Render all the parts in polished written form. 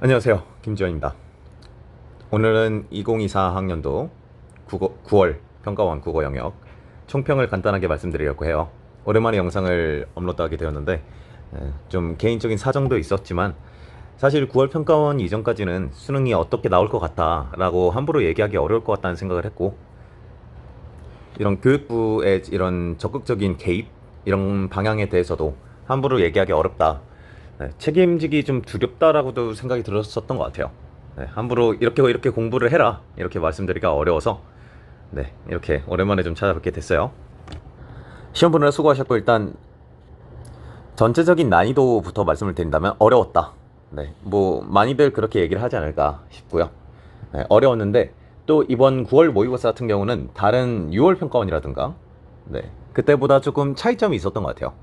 안녕하세요. 김지원입니다. 오늘은 2024 학년도 9월 평가원 국어 영역 총평을 간단하게 말씀드리려고 해요. 오랜만에 영상을 업로드하게 되었는데 좀 개인적인 사정도 있었지만 사실 9월 평가원 이전까지는 수능이 어떻게 나올 것 같다 라고 함부로 얘기하기 어려울 것 같다는 생각을 했고, 이런 교육부의 이런 적극적인 개입 이런 방향에 대해서도 함부로 얘기하기 어렵다, 책임지기 좀 두렵다라고도 생각이 들었었던 것 같아요. 함부로 이렇게 공부를 해라 이렇게 말씀드리기가 어려워서 이렇게 오랜만에 좀 찾아뵙게 됐어요. 시험 보느라 수고하셨고, 일단 전체적인 난이도부터 말씀을 드린다면 어려웠다. 뭐 많이들 그렇게 얘기를 하지 않을까 싶고요. 어려웠는데 또 이번 9월 모의고사 같은 경우는 다른 6월 평가원이라든가 그때보다 조금 차이점이 있었던 것 같아요.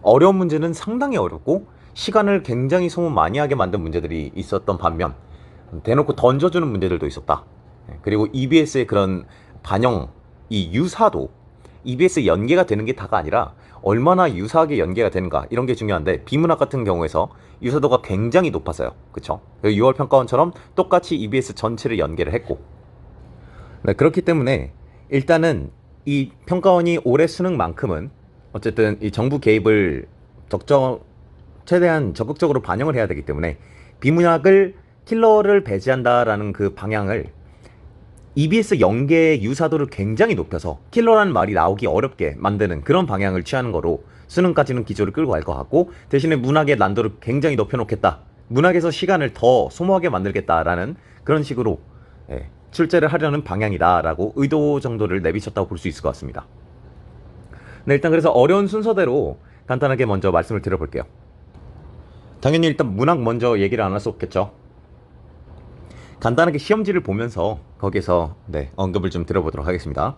어려운 문제는 상당히 어렵고 시간을 굉장히 소모 많이 하게 만든 문제들이 있었던 반면, 대놓고 던져주는 문제들도 있었다. 그리고 EBS의 그런 반영, 이 유사도, EBS 연계가 되는 게 다가 아니라 얼마나 유사하게 연계가 되는가 이런 게 중요한데, 비문학 같은 경우에서 유사도가 굉장히 높았어요. 그쵸? 6월 평가원처럼 똑같이 EBS 전체를 연계를 했고, 그렇기 때문에 일단은 이 평가원이 올해 수능만큼은 어쨌든 이 정부 개입을 최대한 적극적으로 반영을 해야 되기 때문에 비문학을 킬러를 배제한다라는 그 방향을 EBS 연계의 유사도를 굉장히 높여서 킬러라는 말이 나오기 어렵게 만드는 그런 방향을 취하는 거로 수능까지는 기조를 끌고 갈 것 같고, 대신에 문학의 난도를 굉장히 높여놓겠다, 문학에서 시간을 더 소모하게 만들겠다라는 그런 식으로 출제를 하려는 방향이다라고 의도 정도를 내비쳤다고 볼 수 있을 것 같습니다. 일단 그래서 어려운 순서대로 간단하게 먼저 말씀을 드려볼게요. 당연히 일단 문학 먼저 얘기를 안 할 수 없겠죠. 간단하게 시험지를 보면서 거기서 언급을 좀 드려보도록 하겠습니다.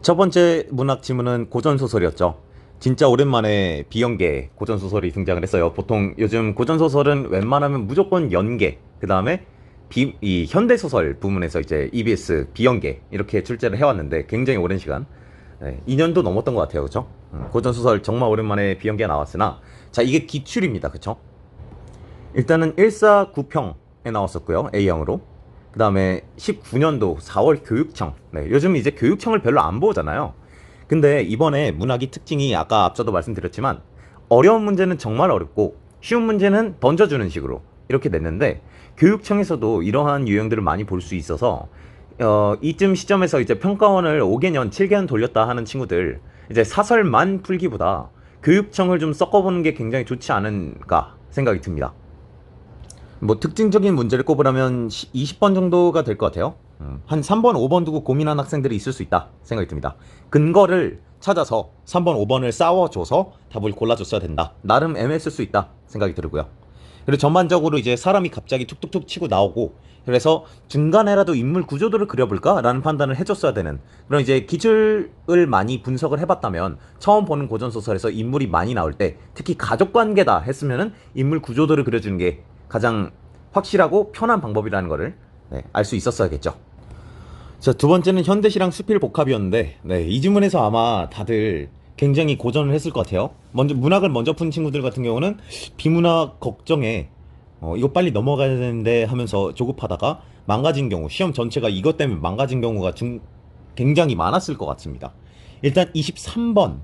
첫 번째 문학 지문은 고전소설이었죠. 진짜 오랜만에 비연계 고전소설이 등장을 했어요. 보통 요즘 고전소설은 웬만하면 무조건 연계, 그 다음에 이 현대소설 부문에서 이제 EBS 비연계 이렇게 출제를 해왔는데 굉장히 오랜 시간, 2년도 넘었던 것 같아요. 그쵸? 고전소설 정말 오랜만에 비연계가 나왔으나, 자, 이게 기출입니다. 그쵸? 일단은 149평에 나왔었고요. A형으로. 그 다음에 19년도 4월 교육청. 요즘 이제 교육청을 별로 안 보잖아요. 근데 이번에 문학이 특징이 아까 앞서도 말씀드렸지만 어려운 문제는 정말 어렵고 쉬운 문제는 던져주는 식으로 이렇게 냈는데, 교육청에서도 이러한 유형들을 많이 볼 수 있어서 이쯤 시점에서 이제 평가원을 5개년, 7개년 돌렸다 하는 친구들, 이제 사설만 풀기보다 교육청을 좀 섞어보는 게 굉장히 좋지 않은가 생각이 듭니다. 뭐 특징적인 문제를 꼽으라면 20번 정도가 될 것 같아요. 한 3번, 5번 두고 고민한 학생들이 있을 수 있다 생각이 듭니다. 근거를 찾아서 3번, 5번을 싸워줘서 답을 골라줬어야 된다. 나름 애매했을 수 있다 생각이 들고요. 그리고 전반적으로 이제 사람이 갑자기 툭툭툭 치고 나오고, 그래서 중간에라도 인물 구조도를 그려볼까? 라는 판단을 해줬어야 되는, 그런 이제 기출을 많이 분석을 해봤다면 처음 보는 고전소설에서 인물이 많이 나올 때 특히 가족관계다 했으면은 인물 구조도를 그려주는 게 가장 확실하고 편한 방법이라는 거를 알 수 있었어야겠죠. 자, 두 번째는 현대시랑 수필 복합이었는데, 이 지문에서 아마 다들 굉장히 고전을 했을 것 같아요. 먼저 문학을 먼저 푼 친구들 같은 경우는 비문학 걱정에 이거 빨리 넘어가야 되는데 하면서 조급하다가 망가진 경우, 시험 전체가 이것 때문에 망가진 경우가 굉장히 많았을 것 같습니다. 일단 23번,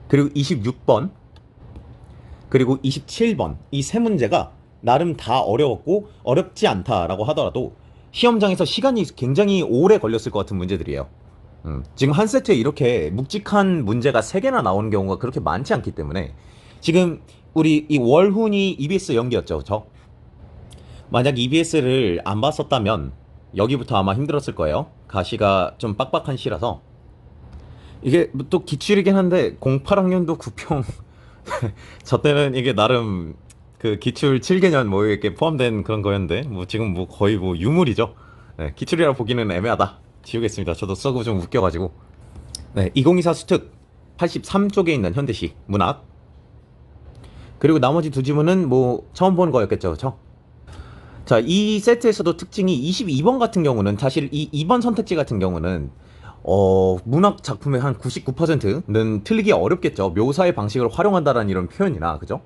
그리고 26번, 그리고 27번 이 세 문제가 나름 다 어려웠고 어렵지 않다라고 하더라도 시험장에서 시간이 굉장히 오래 걸렸을 것 같은 문제들이에요. 지금 한 세트에 이렇게 묵직한 문제가 3개나 나오는 경우가 그렇게 많지 않기 때문에, 지금 우리 이 월훈이 EBS 연기였죠. 그쵸? 만약 EBS를 안 봤었다면 여기부터 아마 힘들었을 거예요. 가시가 좀 빡빡한 시라서. 이게 또 기출이긴 한데 08학년도 9평 저 때는 이게 나름 그 기출 7개년 뭐 이렇게 포함된 그런 거였는데, 뭐 지금 뭐 거의 뭐 유물이죠. 기출이라 보기는 애매하다 지우겠습니다. 저도 써고 좀 웃겨가지고. 2024 수특 83쪽에 있는 현대시 문학, 그리고 나머지 두 지문은 뭐 처음 보는 거였겠죠. 그쵸? 자, 이 세트에서도 특징이 22번 같은 경우는, 사실 이 2번 선택지 같은 경우는 문학 작품의 한 99%는 틀리기 어렵겠죠. 묘사의 방식을 활용한다라는 이런 표현이나, 그죠?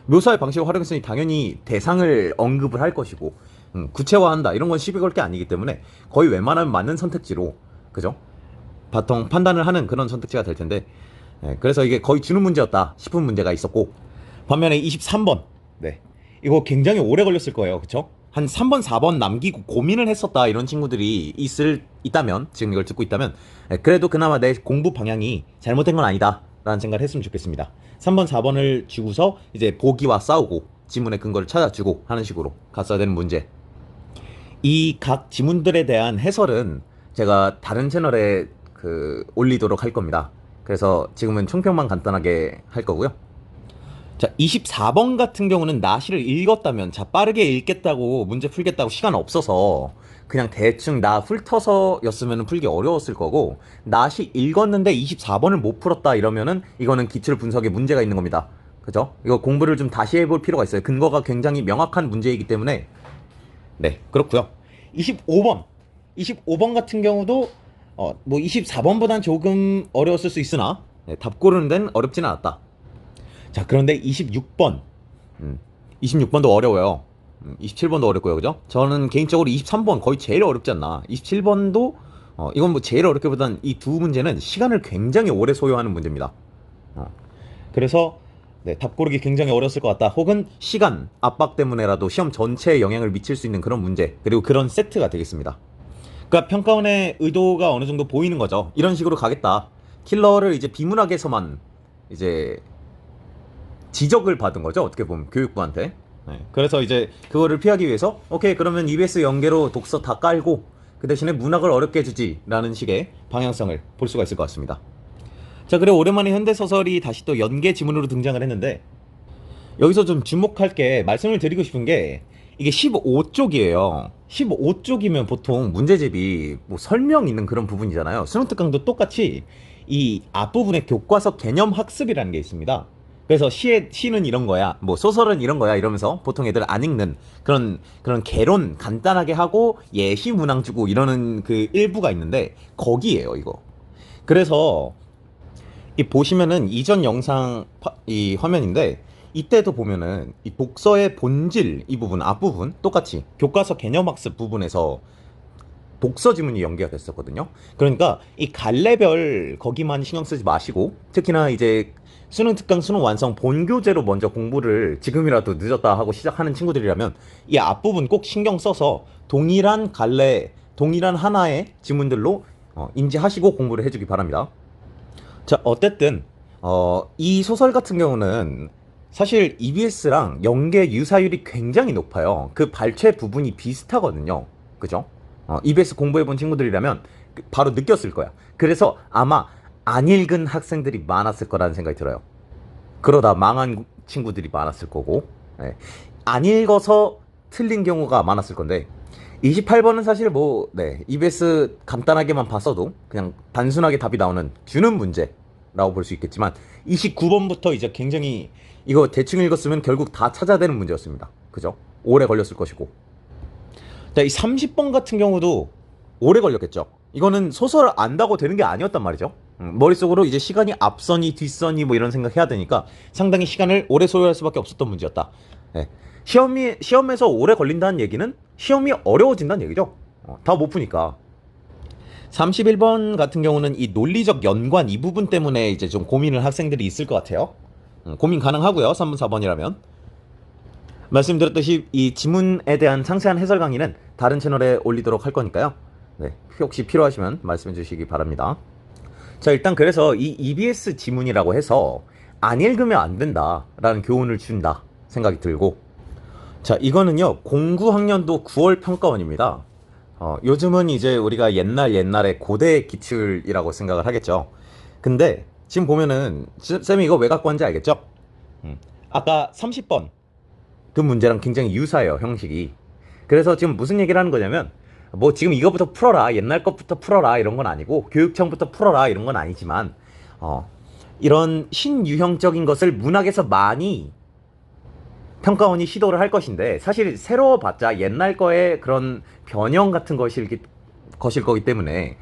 묘사의 방식을 활용했으니 당연히 대상을 언급을 할 것이고, 구체화한다 이런 건 시비 걸 게 아니기 때문에 거의 웬만하면 맞는 선택지로, 그죠? 바통 판단을 하는 그런 선택지가 될 텐데, 그래서 이게 거의 주는 문제였다 싶은 문제가 있었고, 반면에 23번, 네, 이거 굉장히 오래 걸렸을 거예요, 그쵸? 한 3번, 4번 남기고 고민을 했었다 이런 친구들이 있다면, 지금 이걸 듣고 있다면, 그래도 그나마 내 공부 방향이 잘못된 건 아니다 라는 생각을 했으면 좋겠습니다. 3번, 4번을 주고서 이제 보기와 싸우고 지문의 근거를 찾아주고 하는 식으로 갔어야 되는 문제. 이 각 지문들에 대한 해설은 제가 다른 채널에 올리도록 할 겁니다. 그래서 지금은 총평만 간단하게 할 거고요. 자, 24번 같은 경우는 나시를 읽었다면, 자, 빠르게 읽겠다고 문제 풀겠다고 시간 없어서 그냥 대충 나 훑어서 였으면 풀기 어려웠을 거고, 나시 읽었는데 24번을 못 풀었다 이러면은 이거는 기출 분석에 문제가 있는 겁니다. 그죠? 이거 공부를 좀 다시 해볼 필요가 있어요. 근거가 굉장히 명확한 문제이기 때문에. 네, 그렇고요. 25번 같은 경우도 뭐 24번보단 조금 어려웠을 수 있으나, 답 고르는 데는 어렵진 않았다. 자, 그런데 26번 26번도 어려워요. 27번도 어렵고요, 그죠? 저는 개인적으로 23번 거의 제일 어렵지 않나. 27번도 이건 뭐 제일 어렵기보단 이 두 문제는 시간을 굉장히 오래 소요하는 문제입니다. 그래서 네, 답 고르기 굉장히 어려웠을 것 같다. 혹은 시간 압박 때문에라도 시험 전체에 영향을 미칠 수 있는 그런 문제, 그리고 그런 세트가 되겠습니다. 그러니까 평가원의 의도가 어느 정도 보이는 거죠. 이런 식으로 가겠다. 킬러를 이제 비문학에서만 이제 지적을 받은 거죠, 어떻게 보면 교육부한테. 네, 그래서 이제 그거를 피하기 위해서 오케이, 그러면 EBS 연계로 독서 다 깔고 그 대신에 문학을 어렵게 해주지 라는 식의 방향성을 볼 수가 있을 것 같습니다. 자, 그리고 오랜만에 현대소설이 다시 또 연계 지문으로 등장을 했는데, 여기서 좀 주목할 게, 말씀을 드리고 싶은 게, 이게 15쪽이에요 15쪽이면 보통 문제집이 뭐 설명 있는 그런 부분이잖아요. 수능특강도 똑같이 이 앞부분에 교과서 개념 학습이라는 게 있습니다. 그래서 시는 이런 거야, 뭐 소설은 이런 거야 이러면서 보통 애들 안 읽는 그런 개론 간단하게 하고 예시 문항 주고 이러는 그 일부가 있는데, 거기에요 이거. 그래서 이 보시면은 이전 영상 이 화면인데, 이때도 보면은 이 독서의 본질 이 부분 앞부분 똑같이 교과서 개념학습 부분에서 독서 지문이 연계가 됐었거든요. 그러니까 이 갈래별 거기만 신경 쓰지 마시고, 특히나 이제 수능 특강 수능 완성 본교재로 먼저 공부를 지금이라도 늦었다 하고 시작하는 친구들이라면 이 앞부분 꼭 신경 써서 동일한 갈래, 동일한 하나의 지문들로 인지하시고 공부를 해주기 바랍니다. 자, 어쨌든 이 소설 같은 경우는 사실 EBS랑 연계 유사율이 굉장히 높아요. 그 발췌 부분이 비슷하거든요, 그죠? EBS 공부해본 친구들이라면 바로 느꼈을 거야. 그래서 아마 안 읽은 학생들이 많았을 거라는 생각이 들어요. 그러다 망한 친구들이 많았을 거고, 네, 안 읽어서 틀린 경우가 많았을 건데, 28번은 사실 뭐, 네, EBS 간단하게만 봤어도 그냥 단순하게 답이 나오는 주는 문제라고 볼 수 있겠지만, 29번부터 이제 굉장히 이거 대충 읽었으면 결국 다 찾아야 되는 문제였습니다. 그죠? 오래 걸렸을 것이고. 자, 이 30번 같은 경우도 오래 걸렸겠죠. 이거는 소설을 안다고 되는 게 아니었단 말이죠. 머릿속으로 이제 시간이 앞선이 뒷선이 뭐 이런 생각 해야 되니까 상당히 시간을 오래 소요할 수밖에 없었던 문제였다. 네. 시험에서 오래 걸린다는 얘기는 시험이 어려워진다는 얘기죠. 다 못 푸니까. 31번 같은 경우는 이 논리적 연관 이 부분 때문에 이제 좀 고민을 학생들이 있을 것 같아요. 고민 가능하고요, 3번 4번이라면. 말씀드렸듯이 이 지문에 대한 상세한 해설 강의는 다른 채널에 올리도록 할 거니까요. 네, 혹시 필요하시면 말씀해 주시기 바랍니다. 자, 일단 그래서 이 EBS 지문이라고 해서 안 읽으면 안 된다 라는 교훈을 준다 생각이 들고, 자, 이거는요 09학년도 9월 평가원입니다. 요즘은 이제 우리가 옛날에 고대 기출이라고 생각을 하겠죠. 근데 지금 보면은 쌤이 이거 왜 갖고 왔는지 알겠죠? 아까 30번 그 문제랑 굉장히 유사해요, 형식이. 그래서 지금 무슨 얘기를 하는 거냐면, 뭐 지금 이거부터 풀어라, 옛날 것부터 풀어라 이런 건 아니고, 교육청부터 풀어라 이런 건 아니지만, 이런 신유형적인 것을 문학에서 많이 평가원이 시도를 할 것인데, 사실 새로워봤자 옛날 거의 그런 변형 같은 것일 거기 때문에,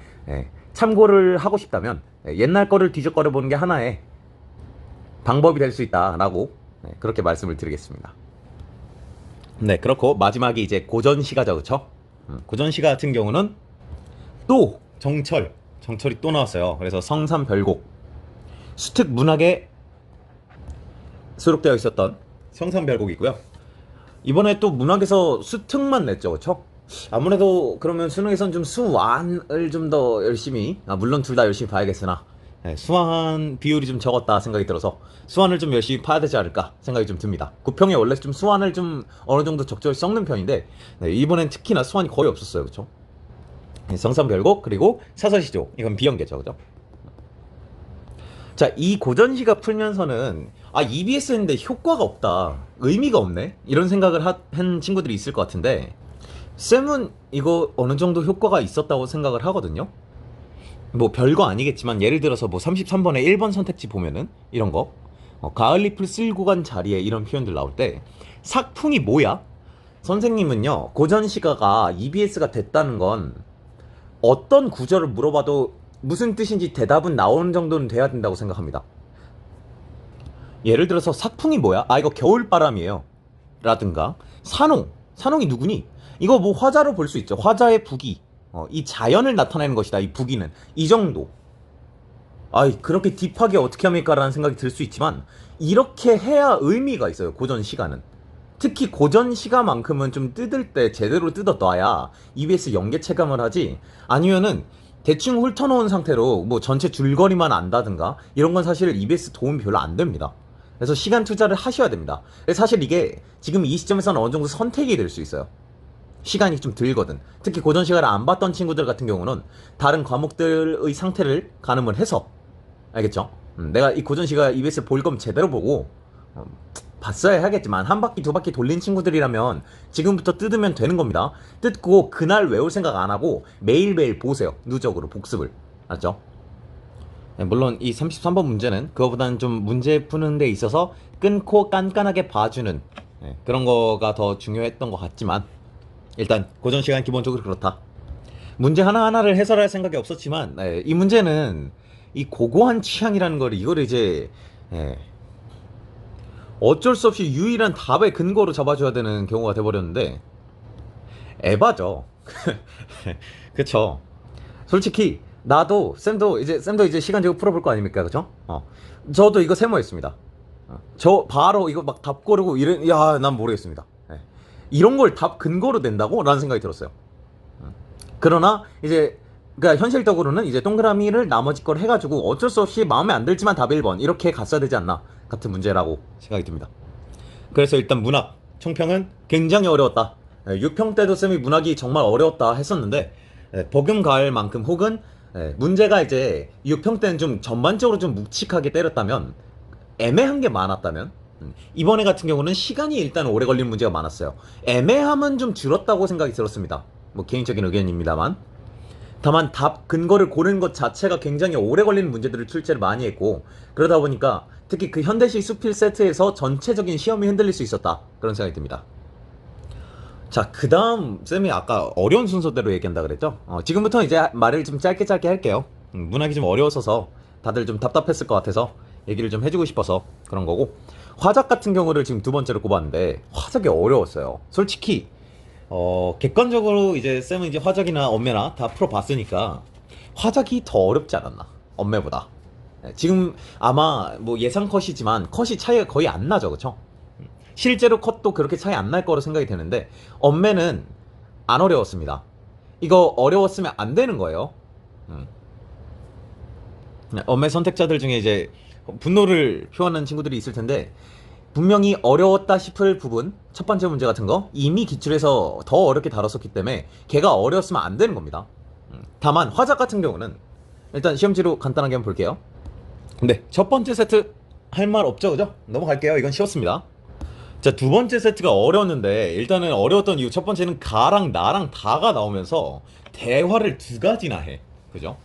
참고를 하고 싶다면 옛날 거를 뒤적거려 보는 게 하나의 방법이 될 수 있다라고 네, 그렇게 말씀을 드리겠습니다. 네, 그렇고 마지막이 이제 고전시가죠, 그쵸? 고전시가 같은 경우는 또 정철이 또 나왔어요. 그래서 성삼별곡, 수특 문학에 수록되어 있었던 성삼별곡이고요. 이번에 또 문학에서 수특만 냈죠, 그쵸? 아무래도 그러면 수능에선 좀 수완을 좀 더 열심히, 물론 둘 다 열심히 봐야겠으나, 네, 수완 비율이 좀 적었다 생각이 들어서 수완을 좀 열심히 파야 되지 않을까 생각이 좀 듭니다. 구평에 원래 좀 수완을 좀 어느 정도 적절히 섞는 편인데, 네, 이번엔 특히나 수완이 거의 없었어요, 그쵸? 네, 성삼별곡, 그리고 사서시조, 이건 비연계죠, 그죠? 자, 이 고전시가 풀면서는 EBS 했는데 효과가 없다, 의미가 없네, 이런 생각을 한 친구들이 있을 것 같은데, 쌤은 이거 어느 정도 효과가 있었다고 생각을 하거든요. 뭐 별거 아니겠지만 예를 들어서 뭐 33번에 1번 선택지 보면은 이런 거, 가을잎을 쓸고 간 자리에, 이런 표현들 나올 때 삭풍이 뭐야? 선생님은요, 고전시가가 EBS가 됐다는 건 어떤 구절을 물어봐도 무슨 뜻인지 대답은 나오는 정도는 돼야 된다고 생각합니다. 예를 들어서 삭풍이 뭐야? 이거 겨울바람이에요 라든가, 산홍이 누구니? 이거 뭐 화자로 볼 수 있죠. 화자의 부기, 이 자연을 나타내는 것이다, 이 부기는. 이 정도. 그렇게 딥하게 어떻게 합니까? 라는 생각이 들 수 있지만, 이렇게 해야 의미가 있어요, 고전 시가는. 특히 고전 시가만큼은 좀 뜯을 때 제대로 뜯어놔야 EBS 연계 체감을 하지, 아니면은 대충 훑어놓은 상태로 뭐 전체 줄거리만 안다든가 이런 건 사실 EBS 도움이 별로 안 됩니다. 그래서 시간 투자를 하셔야 됩니다. 사실 이게 지금 이 시점에서는 어느 정도 선택이 될 수 있어요. 시간이 좀 들거든. 특히 고전 시간을 안 봤던 친구들 같은 경우는 다른 과목들의 상태를 가늠을 해서, 알겠죠? 내가 이 고전 시간 EBS 볼 거면 제대로 보고, 봤어야 하겠지만 한 바퀴 두 바퀴 돌린 친구들이라면 지금부터 뜯으면 되는 겁니다. 뜯고 그날 외울 생각 안 하고 매일매일 보세요. 누적으로 복습을. 알았죠? 네, 물론 이 33번 문제는 그거보다는 좀 문제 푸는 데 있어서 끊고 깐깐하게 봐주는, 그런 거가 더 중요했던 것 같지만, 일단 고전 시간 기본적으로 그렇다. 문제 하나하나를 해설할 생각이 없었지만, 이 문제는 이 고고한 취향이라는 걸, 이거를 이제, 어쩔 수 없이 유일한 답의 근거로 잡아줘야 되는 경우가 돼버렸는데, 에바죠. 그쵸. 솔직히 나도, 쌤도 이제 시간 제고 풀어볼 거 아닙니까, 그쵸? 저도 이거 세모했습니다. 저 바로 이거 막 답 고르고 난 모르겠습니다. 이런 걸 답 근거로 낸다고? 라는 생각이 들었어요. 그러나 이제 그러니까 현실적으로는 이제 동그라미를 나머지 걸 해가지고 어쩔 수 없이 마음에 안 들지만 답 1번 이렇게 갔어야 되지 않나 같은 문제라고 생각이 듭니다. 그래서 일단 문학 총평은 굉장히 어려웠다. 6평 때도 쌤이 문학이 정말 어려웠다 했었는데, 복음 가을 만큼, 혹은 문제가 이제 6평 때는 좀 전반적으로 좀 묵직하게 때렸다면, 애매한 게 많았다면, 이번에 같은 경우는 시간이 일단 오래 걸리는 문제가 많았어요. 애매함은 좀 줄었다고 생각이 들었습니다. 뭐 개인적인 의견입니다만, 다만 답 근거를 고르는 것 자체가 굉장히 오래 걸리는 문제들을 출제를 많이 했고, 그러다 보니까 특히 그 현대시 수필 세트에서 전체적인 시험이 흔들릴 수 있었다, 그런 생각이 듭니다. 자, 그 다음 쌤이 아까 어려운 순서대로 얘기한다 그랬죠? 지금부터 이제 말을 좀 짧게 할게요. 문학이 좀 어려웠어서 다들 좀 답답했을 것 같아서 얘기를 좀 해주고 싶어서 그런 거고, 화작 같은 경우를 지금 두 번째로 꼽았는데, 화작이 어려웠어요. 솔직히 객관적으로 이제 쌤은 이제 화작이나 엄매나 다 풀어봤으니까 화작이 더 어렵지 않았나, 엄매보다. 지금 아마 뭐 예상 컷이지만 컷이 차이가 거의 안 나죠, 그쵸? 실제로 컷도 그렇게 차이 안 날 거로 생각이 되는데, 엄매는 안 어려웠습니다. 이거 어려웠으면 안 되는 거예요. 엄매 선택자들 중에 이제 분노를 표하는 친구들이 있을 텐데, 분명히 어려웠다 싶을 부분, 첫 번째 문제 같은 거 이미 기출에서 더 어렵게 다뤘었기 때문에 걔가 어려웠으면 안 되는 겁니다. 다만 화작 같은 경우는 일단 시험지로 간단하게 한번 볼게요. 네, 첫 번째 세트 할 말 없죠, 그죠? 넘어갈게요. 이건 쉬웠습니다. 자, 두 번째 세트가 어려웠는데, 일단은 어려웠던 이유, 첫 번째는 가랑 나랑 다가 나오면서 대화를 두 가지나 해, 그죠?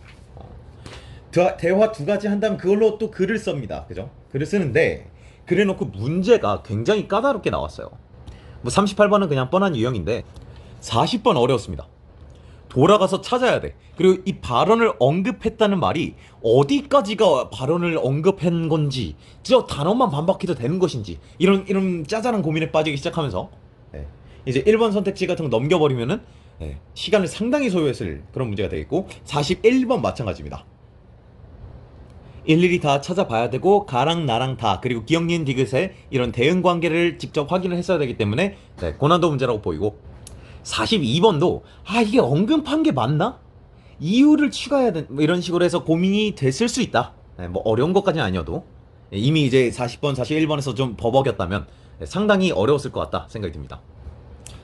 대화 두 가지 한다면 그걸로 또 글을 씁니다, 그죠? 글을 쓰는데, 그래놓고 문제가 굉장히 까다롭게 나왔어요. 뭐 38번은 그냥 뻔한 유형인데, 40번 어려웠습니다. 돌아가서 찾아야 돼. 그리고 이 발언을 언급했다는 말이 어디까지가 발언을 언급한 건지, 저 단어만 반박해도 되는 것인지, 이런 짜잘한 고민에 빠지기 시작하면서, 예, 이제 1번 선택지 같은 거 넘겨버리면은, 예, 시간을 상당히 소요했을 그런 문제가 되겠고, 41번 마찬가지입니다. 일일이 다 찾아봐야 되고, 가랑 나랑 다, 그리고 기억 니은 디귿의 이런 대응 관계를 직접 확인을 했어야 되기 때문에, 네, 고난도 문제라고 보이고, 42번도 이게 언급한 게 맞나? 이유를 추가해야 돼. 뭐 이런 식으로 해서 고민이 됐을 수 있다. 네, 뭐 어려운 것까지는 아니어도, 네, 이미 이제 40번, 41번에서 좀 버벅였다면, 네, 상당히 어려웠을 것 같다 생각이 듭니다.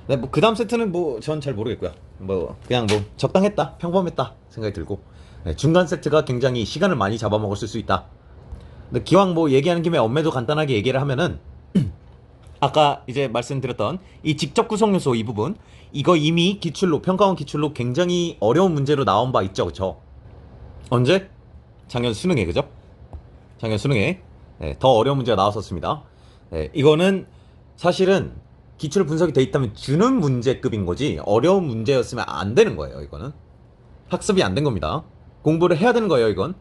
네, 뭐 그다음 세트는 뭐 전 잘 모르겠고요. 뭐 그냥 뭐 적당했다, 평범했다 생각이 들고, 네, 중간 세트가 굉장히 시간을 많이 잡아먹었을 수 있다. 근데 기왕 뭐 얘기하는 김에 엄매도 간단하게 얘기를 하면은, 아까 이제 말씀드렸던 이 직접 구성 요소 이 부분, 이거 이미 기출로, 평가원 기출로 굉장히 어려운 문제로 나온 바 있죠, 그쵸? 언제? 작년 수능에, 그죠? 작년 수능에, 네, 더 어려운 문제가 나왔었습니다. 네, 이거는 사실은 기출 분석이 돼 있다면 주는 문제급인 거지, 어려운 문제였으면 안 되는 거예요. 이거는 학습이 안 된 겁니다. 공부를 해야 되는 거예요, 이건.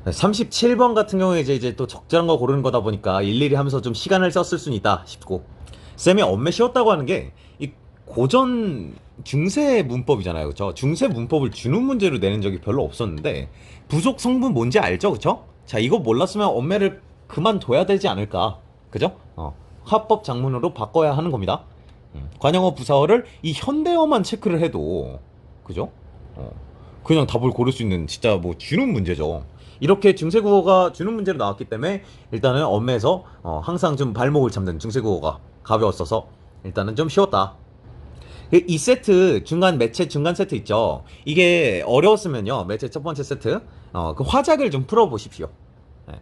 37번 같은 경우에 이제 또 적절한 거 고르는 거다 보니까 일일이 하면서 좀 시간을 썼을 수는 있다 싶고, 쌤이 엄매 쉬웠다고 하는 게 이 고전 중세 문법이잖아요, 그쵸? 중세 문법을 주는 문제로 내는 적이 별로 없었는데, 부속 성분 뭔지 알죠, 그쵸? 자, 이거 몰랐으면 엄매를 그만둬야 되지 않을까, 그죠? 화법 작문으로 바꿔야 하는 겁니다. 관용어 부사어를 이 현대어만 체크를 해도, 그죠? 그냥 답을 고를 수 있는 진짜 뭐 주는 문제죠. 이렇게 중세국어가 주는 문제로 나왔기 때문에 일단은 엄매에서 항상 좀 발목을 잡는 중세국어가 가벼웠어서 일단은 좀 쉬웠다. 이 세트 중간 매체 중간 세트 있죠. 이게 어려웠으면요, 매체 첫 번째 세트 그 화작을 좀 풀어보십시오. 네.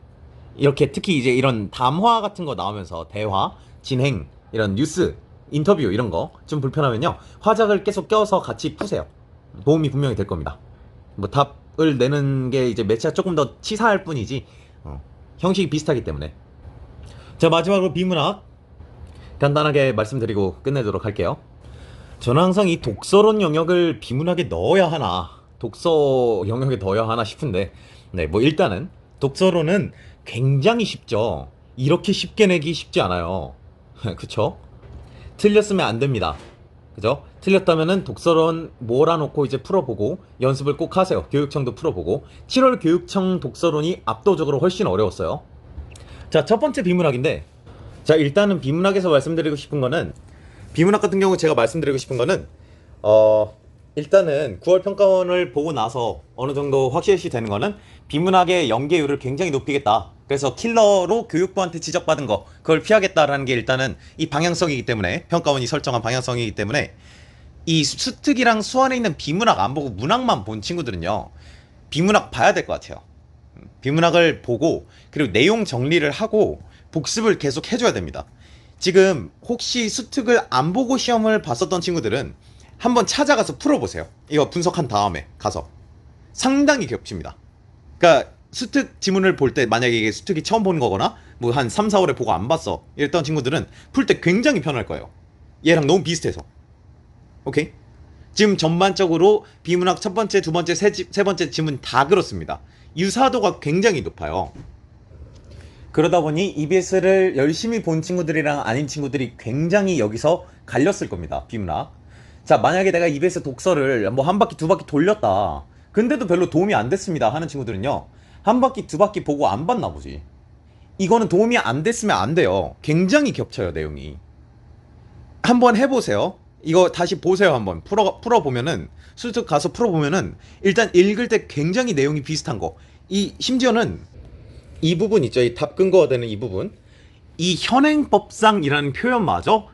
이렇게 특히 이제 이런 담화 같은 거 나오면서 대화, 진행, 이런 뉴스, 인터뷰 이런 거 좀 불편하면요, 화작을 계속 껴서 같이 푸세요. 도움이 분명히 될 겁니다. 뭐 답을 내는 게 이제 매체가 조금 더 치사할 뿐이지, 형식이 비슷하기 때문에. 자, 마지막으로 비문학 간단하게 말씀드리고 끝내도록 할게요. 저는 항상 이 독서론 영역을 비문학에 넣어야 하나, 독서 영역에 넣어야 하나 싶은데, 네, 뭐 일단은 독서론은 굉장히 쉽죠. 이렇게 쉽게 내기 쉽지 않아요. 그쵸? 틀렸으면 안 됩니다. 그죠? 틀렸다면은 독서론 몰아놓고 이제 풀어보고 연습을 꼭 하세요. 교육청도 풀어보고. 7월 교육청 독서론이 압도적으로 훨씬 어려웠어요. 자, 첫 번째 비문학인데, 자, 일단은 비문학에서 말씀드리고 싶은 거는, 비문학 같은 경우 제가 말씀드리고 싶은 거는, 일단은 9월 평가원을 보고 나서 어느 정도 확실시 되는 거는, 비문학의 연계율을 굉장히 높이겠다. 그래서 킬러로 교육부한테 지적받은 거, 그걸 피하겠다라는 게 일단은 이 방향성이기 때문에, 평가원이 설정한 방향성이기 때문에, 이 수특이랑 수안에 있는 비문학 안 보고 문학만 본 친구들은요, 비문학 봐야 될 것 같아요. 비문학을 보고, 그리고 내용 정리를 하고 복습을 계속 해줘야 됩니다. 지금 혹시 수특을 안 보고 시험을 봤었던 친구들은 한번 찾아가서 풀어보세요. 이거 분석한 다음에 가서. 상당히 겹칩니다. 그러니까 수특 지문을 볼 때, 만약에 이게 수특이 처음 보는 거거나 뭐 한 3, 4월에 보고 안 봤어 이랬던 친구들은 풀 때 굉장히 편할 거예요. 얘랑 너무 비슷해서. 오케이? 지금 전반적으로 비문학 첫 번째, 두 번째, 세 번째 지문 다 그렇습니다. 유사도가 굉장히 높아요. 그러다 보니 EBS를 열심히 본 친구들이랑 아닌 친구들이 굉장히 여기서 갈렸을 겁니다. 비문학. 자, 만약에 내가 EBS 독서를 뭐 한 바퀴 두 바퀴 돌렸다, 근데도 별로 도움이 안 됐습니다 하는 친구들은요, 한 바퀴 두 바퀴 보고 안 봤나 보지. 이거는 도움이 안 됐으면 안 돼요. 굉장히 겹쳐요, 내용이. 한번 해보세요. 이거 다시 보세요. 한번 풀어보면은, 수특 가서 풀어보면은 일단 읽을 때 굉장히 내용이 비슷한 거, 이 심지어는 이 부분 있죠, 이 답 근거가 되는 이 부분, 이 현행법상이라는 표현마저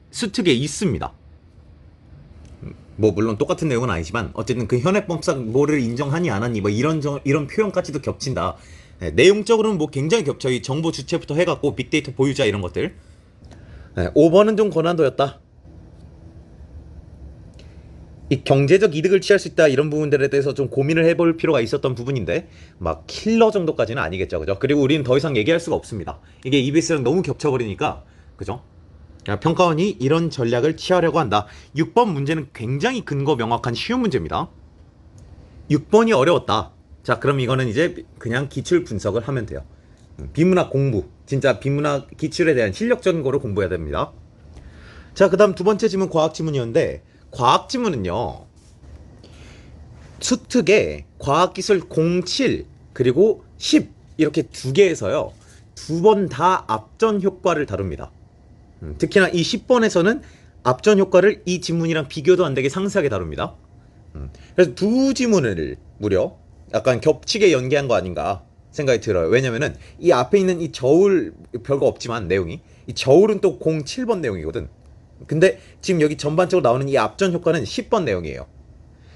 수특에 있습니다. 뭐 물론 똑같은 내용은 아니지만 어쨌든 그 현행법상 뭐를 인정하니 안 하니 뭐 이런 표현까지도 겹친다. 네, 내용적으로는 뭐 굉장히 겹쳐. 이 정보 주체부터 해갖고 빅데이터 보유자 이런 것들. 네, 5번은 좀 고난도였다. 이 경제적 이득을 취할 수 있다, 이런 부분들에 대해서 좀 고민을 해볼 필요가 있었던 부분인데, 막 킬러 정도까지는 아니겠죠, 그죠? 그리고 우리는 더 이상 얘기할 수가 없습니다. 이게 EBS랑 너무 겹쳐버리니까, 그죠? 평가원이 이런 전략을 취하려고 한다. 6번 문제는 굉장히 근거 명확한 쉬운 문제입니다. 6번이 어려웠다. 자, 그럼 이거는 이제 그냥 기출 분석을 하면 돼요. 비문학 공부, 진짜 비문학 기출에 대한 실력적인 거를 공부해야 됩니다. 자, 그 다음 두 번째 지문 과학 지문이었는데, 과학 지문은요, 수특에 과학기술 07 그리고 10 이렇게 두 개에서요, 두 번 다 앞전 효과를 다룹니다. 특히나 이 10번에서는 앞전 효과를 이 지문이랑 비교도 안 되게 상세하게 다룹니다. 그래서 두 지문을 무려 약간 겹치게 연계한 거 아닌가 생각이 들어요. 왜냐면은 이 앞에 있는 이 저울, 별거 없지만 내용이, 이 저울은 또 07번 내용이거든. 근데 지금 여기 전반적으로 나오는 이 앞전 효과는 10번 내용이에요.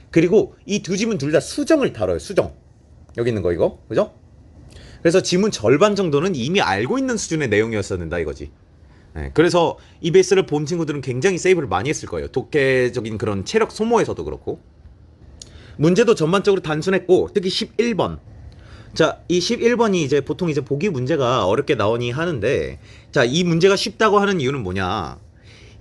그리고 이 두 지문 둘 다 수정을 다뤄요. 수정. 여기 있는 거 이거, 그죠? 그래서 지문 절반 정도는 이미 알고 있는 수준의 내용이었어야 된다 이거지. 네, 그래서 EBS를 본 친구들은 굉장히 세이브를 많이 했을 거예요. 독해적인 그런 체력 소모에서도 그렇고. 문제도 전반적으로 단순했고, 특히 11번. 자, 이 11번이 이제 보통 이제 보기 문제가 어렵게 나오니 하는데, 자, 이 문제가 쉽다고 하는 이유는 뭐냐?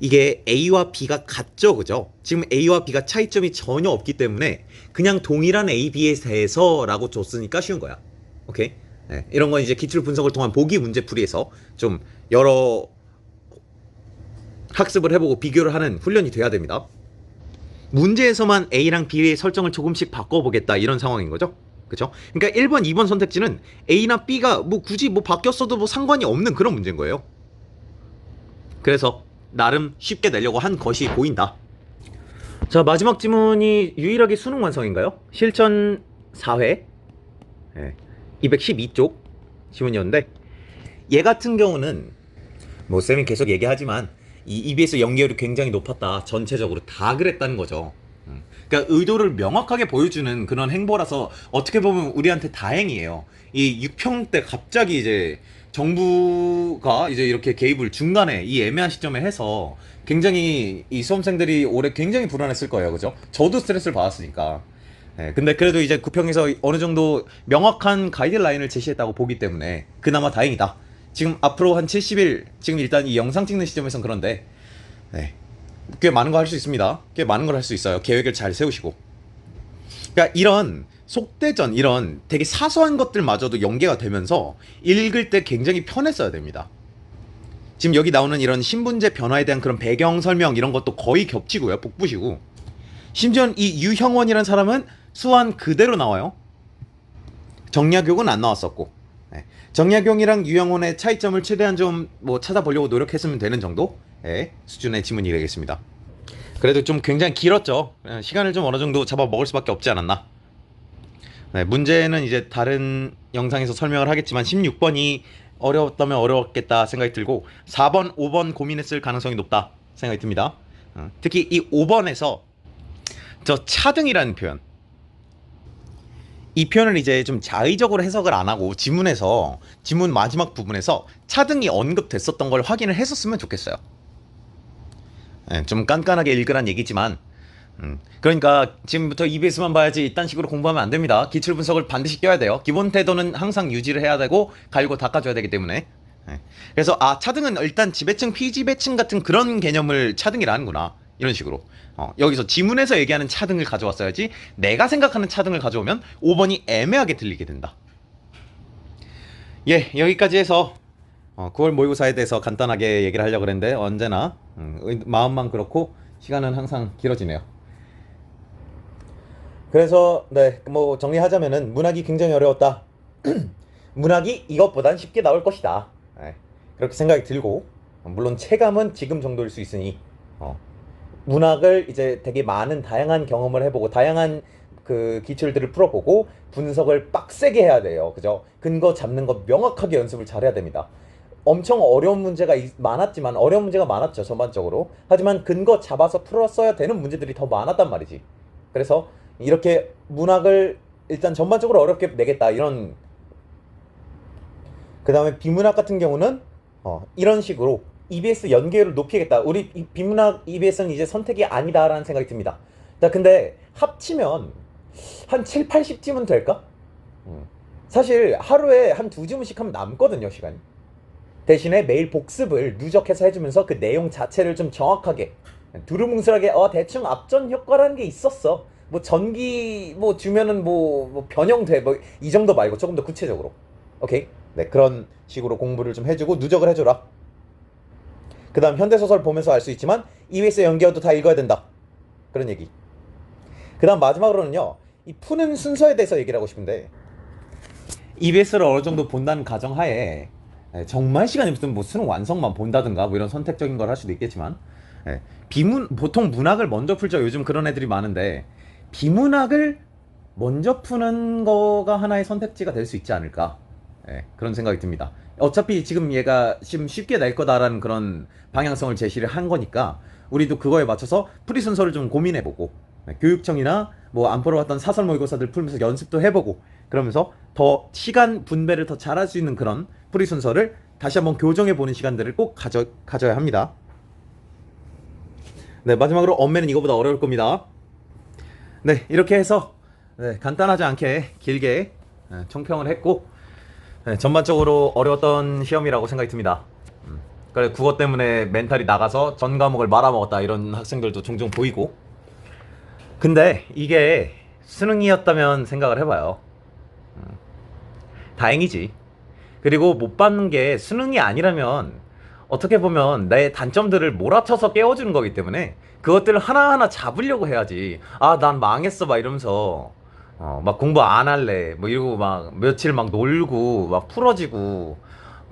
이게 A와 B가 같죠, 그죠? 지금 A와 B가 차이점이 전혀 없기 때문에 그냥 동일한 A, B에 대해서라고 줬으니까 쉬운 거야. 오케이? 네, 이런 건 이제 기출 분석을 통한 보기 문제 풀이에서 좀 여러 학습을 해보고 비교를 하는 훈련이 돼야 됩니다. 문제에서만 A랑 B의 설정을 조금씩 바꿔보겠다 이런 상황인 거죠. 그쵸? 그러니까 1번, 2번 선택지는 A나 B가 뭐 굳이 뭐 바뀌었어도 뭐 상관이 없는 그런 문제인 거예요. 그래서 나름 쉽게 내려고 한 것이 보인다. 자, 마지막 지문이 유일하게 수능 완성인가요? 실전 4회 212쪽 지문이었는데, 얘 같은 경우는 뭐 쌤이 계속 얘기하지만 이 EBS 연계율이 굉장히 높았다. 전체적으로 다 그랬다는 거죠. 그러니까 의도를 명확하게 보여주는 그런 행보라서 어떻게 보면 우리한테 다행이에요. 이 6평 때 갑자기 이제 정부가 이제 이렇게 개입을 중간에 이 애매한 시점에 해서 굉장히 이 수험생들이 올해 굉장히 불안했을 거예요. 그죠? 저도 스트레스를 받았으니까. 네, 근데 그래도 이제 구평에서 어느 정도 명확한 가이드라인을 제시했다고 보기 때문에 그나마 다행이다. 지금 앞으로 한 70일, 지금 일단 이 영상 찍는 시점에선 그런데, 네, 꽤 많은 거 할 수 있습니다. 꽤 많은 걸 할 수 있어요. 계획을 잘 세우시고. 그러니까 이런 속대전, 이런 되게 사소한 것들마저도 연계가 되면서 읽을 때 굉장히 편했어야 됩니다. 지금 여기 나오는 이런 신분제 변화에 대한 그런 배경 설명 이런 것도 거의 겹치고요. 복부시고. 심지어 이 유형원이라는 사람은 수완 그대로 나와요. 정약용은 안 나왔었고. 네. 정약용이랑 유형원의 차이점을 최대한 좀 뭐 찾아보려고 노력했으면 되는 정도의 수준의 지문이 되겠습니다. 그래도 좀 굉장히 길었죠. 시간을 좀 어느 정도 잡아 먹을 수밖에 없지 않았나. 네, 문제는 이제 다른 영상에서 설명을 하겠지만 16번이 어려웠다면 어려웠겠다 생각이 들고 4번, 5번 고민했을 가능성이 높다 생각이 듭니다. 특히 이 5번에서 저 차등이라는 표현, 이 표현을 이제 좀 자의적으로 해석을 안 하고 지문에서, 지문 마지막 부분에서 차등이 언급됐었던 걸 확인을 했었으면 좋겠어요. 네, 좀 깐깐하게 읽으란 얘기지만, 그러니까 지금부터 EBS만 봐야지 이딴 식으로 공부하면 안 됩니다. 기출 분석을 반드시 껴야 돼요. 기본 태도는 항상 유지를 해야 되고 갈고 닦아줘야 되기 때문에. 네. 그래서 차등은 일단 지배층, 피지배층 같은 그런 개념을 차등이라 하는구나, 이런 식으로. 여기서 지문에서 얘기하는 차등을 가져왔어야지 내가 생각하는 차등을 가져오면 5번이 애매하게 들리게 된다. 예, 여기까지 해서 9월 모의고사에 대해서 간단하게 얘기를 하려고 그랬는데 언제나 마음만 그렇고 시간은 항상 길어지네요. 그래서 네, 뭐 정리하자면은 문학이 굉장히 어려웠다. 문학이 이것보단 쉽게 나올 것이다. 네, 그렇게 생각이 들고, 물론 체감은 지금 정도일 수 있으니 문학을 이제 되게 많은 다양한 경험을 해보고 다양한 그 기출들을 풀어보고 분석을 빡세게 해야 돼요. 그죠? 근거 잡는 거 명확하게 연습을 잘해야 됩니다. 엄청 어려운 문제가 많았지만, 어려운 문제가 많았죠, 전반적으로. 하지만 근거 잡아서 풀었어야 되는 문제들이 더 많았단 말이지. 그래서 이렇게 문학을 일단 전반적으로 어렵게 내겠다, 이런. 그 다음에 비문학 같은 경우는 이런 식으로 EBS 연계율을 높이겠다. 우리 비문학 EBS는 이제 선택이 아니다라는 생각이 듭니다. 자, 근데 합치면 한 7, 80지문 될까? 사실 하루에 한 2지문씩 하면 남거든요, 시간이. 대신에 매일 복습을 누적해서 해주면서 그 내용 자체를 좀 정확하게 두루뭉술하게 대충 앞전 효과라는 게 있었어. 뭐 전기 뭐 주면은 뭐 변형돼 뭐 이 정도 말고 조금 더 구체적으로. 오케이. 네, 그런 식으로 공부를 좀 해주고 누적을 해줘라. 그 다음 현대소설 보면서 알 수 있지만 EBS의 연기어도 다 읽어야 된다. 그런 얘기. 그 다음 마지막으로는요, 이 푸는 순서에 대해서 얘기를 하고 싶은데, EBS를 어느 정도 본다는 가정하에 정말 시간이 없으면 뭐 수능 완성만 본다든가 뭐 이런 선택적인 걸 할 수도 있겠지만, 보통 문학을 먼저 풀죠. 요즘 그런 애들이 많은데 비문학을 먼저 푸는 거가 하나의 선택지가 될 수 있지 않을까, 그런 생각이 듭니다. 어차피 지금 얘가 지금 쉽게 낼 거다라는 그런 방향성을 제시를 한 거니까 우리도 그거에 맞춰서 풀이 순서를 좀 고민해보고, 교육청이나 뭐 안 풀어왔던 사설 모의고사들 풀면서 연습도 해보고, 그러면서 더 시간 분배를 더 잘할 수 있는 그런 풀이 순서를 다시 한번 교정해보는 시간들을 꼭 가져야 합니다. 네, 마지막으로 엄매는 이거보다 어려울 겁니다. 네, 이렇게 해서 간단하지 않게 길게 총평을 했고, 전반적으로 어려웠던 시험이라고 생각이 듭니다. 그래, 국어 때문에 멘탈이 나가서 전 과목을 말아먹었다 이런 학생들도 종종 보이고, 근데 이게 수능이었다면 생각을 해봐요. 다행이지. 그리고 못 받는 게 수능이 아니라면 어떻게 보면 내 단점들을 몰아쳐서 깨워주는 거기 때문에 그것들을 하나하나 잡으려고 해야지. 아, 난 망했어 막 이러면서 막 공부 안 할래 뭐 이러고 막 며칠 막 놀고 막 풀어지고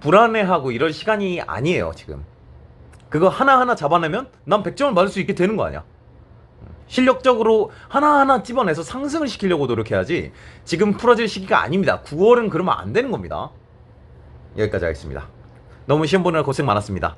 불안해하고 이럴 시간이 아니에요 지금. 그거 하나하나 잡아내면 난 100점을 맞을 수 있게 되는 거 아니야. 실력적으로 하나하나 집어내서 상승을 시키려고 노력해야지 지금 풀어질 시기가 아닙니다. 9월은 그러면 안 되는 겁니다. 여기까지 하겠습니다. 너무 시험 보느라 고생 많았습니다.